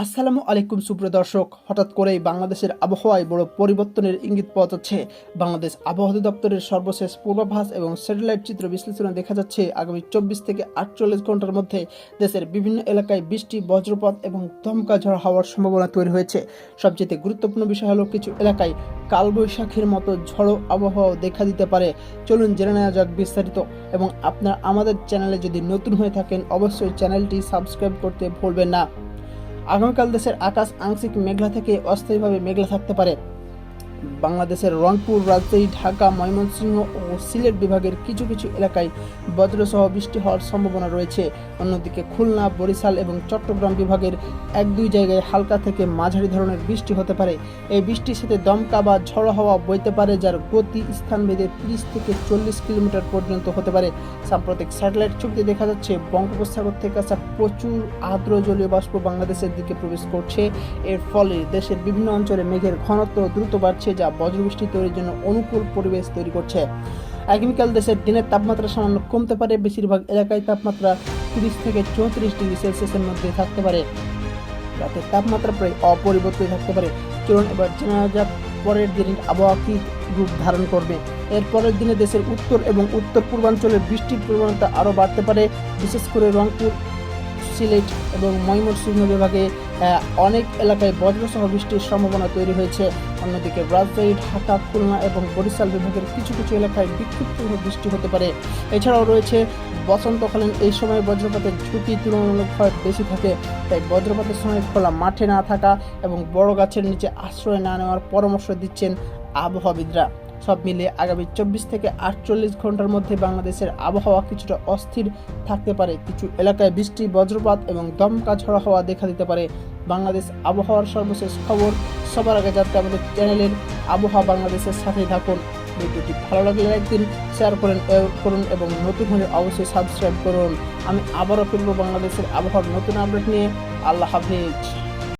আসসালামু আলাইকুম সুপ্রিয় দর্শক, হঠাৎ করেই বাংলাদেশের আবহাওয়ায় বড় পরিবর্তনের ইঙ্গিত পাওয়া যাচ্ছে। বাংলাদেশ আবহাওয়া অধিদপ্তরের সর্বশেষ পূর্বাভাস এবং স্যাটেলাইট চিত্র বিশ্লেষণে দেখা যাচ্ছে আগামী 24 থেকে 48 ঘন্টার মধ্যে দেশের বিভিন্ন এলাকায় বৃষ্টি, বজ্রপাত এবং দমকা ঝড় হওয়ার সম্ভাবনা তৈরি হয়েছে। সবচেয়ে গুরুত্বপূর্ণ বিষয় হলো কিছু এলাকায় কালবৈশাখীর মতো ঝড়ো আবহাওয়া দেখা দিতে পারে। চলুন জেনে নেওয়া যাক বিস্তারিত। এবং আপনারা আমাদের চ্যানেলে যদি নতুন হয়ে থাকেন অবশ্যই চ্যানেলটি সাবস্ক্রাইব করতে ভুলবেন না। আগামীকাল দেশের আকাশ আংশিক মেঘলা থেকে অস্থায়ীভাবে মেঘলা থাকতে পারে। বাংলাদেশের রংপুর, রাজশাহী, ঢাকা, ময়মনসিংহ ও সিলেট বিভাগের কিছু কিছু এলাকায় বজ্রসহ বৃষ্টি হওয়ার সম্ভাবনা রয়েছে। অন্যদিকে খুলনা, বরিশাল এবং চট্টগ্রাম বিভাগের 1-2 জায়গায় হালকা থেকে মাঝারি ধরনের বৃষ্টি হতে পারে। এই বৃষ্টির সাথে দমকা বা ঝড়ো হাওয়া বইতে পারে, যার গতি স্থানভেদে 30 থেকে 40 কিলোমিটার পর্যন্ত হতে পারে। সাম্প্রতিক স্যাটেলাইট ছবিতে দেখা যাচ্ছে বঙ্গোপসাগর থেকে আসা প্রচুর আর্দ্র জলীয় বাষ্প বাংলাদেশের দিকে প্রবেশ করছে। এর ফলে দেশের বিভিন্ন অঞ্চলে মেঘের ঘনত্ব দ্রুত বাড়ছে, যা বজ্রবৃষ্টি তৈরির জন্য অনুকূল পরিবেশ তৈরি করছে। আগামীকাল দেশের দিনের তাপমাত্রা সামান্য কমতে পারে। বেশিরভাগ এলাকায় তাপমাত্রা 30 থেকে 34 ডিগ্রি সেলসিয়াসের মধ্যে থাকতে পারে। রাতের তাপমাত্রা প্রায় অপরিবর্তিত থাকতে পারে। চলুন এবার জেনে যাক পরের দিনের আবহাওয়া কী রূপ ধারণ করবে। এর পরের দিনে দেশের উত্তর এবং উত্তর পূর্বাঞ্চলে বৃষ্টির প্রবণতা আরও বাড়তে পারে। বিশেষ করে রংপুর, সিলেট এবং ময়মনসিংহ বিভাগে অনেক এলাকায় বজ্রসহ বৃষ্টির সম্ভাবনা তৈরি হয়েছে। অন্যদিকে রাজশাহী, ঢাকা, খুলনা এবং বরিশাল বিভাগের কিছু কিছু এলাকায় বিক্ষিপ্তভাবে বৃষ্টি হতে পারে। এছাড়াও রয়েছে বসন্তকালীন এই সময় বজ্রপাতের ঝুঁকি তুলনামূলকভাবে বেশি থাকে। তাই বজ্রপাতের সময় খোলা মাঠে না থাকা এবং বড় গাছের নিচে আশ্রয় না নেওয়ার পরামর্শ দিচ্ছেন আবহাওয়াবিদরা। সব মিলিয়ে আগামী 24 থেকে 48 ঘন্টার মধ্যে বাংলাদেশের আবহাওয়া কিছুটা অস্থির থাকতে পারে। কিছু এলাকায় বৃষ্টি, বজ্রপাত এবং দমকা ঝড়ো হাওয়া দেখা দিতে পারে। বাংলাদেশ আবহাওয়ার সর্বশেষ খবর সবার আগে জানতে আমাদের চ্যানেলের আবহাওয়া বাংলাদেশের সাথেই থাকুন। ভিডিওটি ভালো লাগলে লাইক দিন, শেয়ার করুন এবং নতুন হলে অবশ্যই সাবস্ক্রাইব করুন। আমি আবারও ফিরব বাংলাদেশের আবহাওয়ার নতুন আপডেট নিয়ে। আল্লাহ হাফেজ।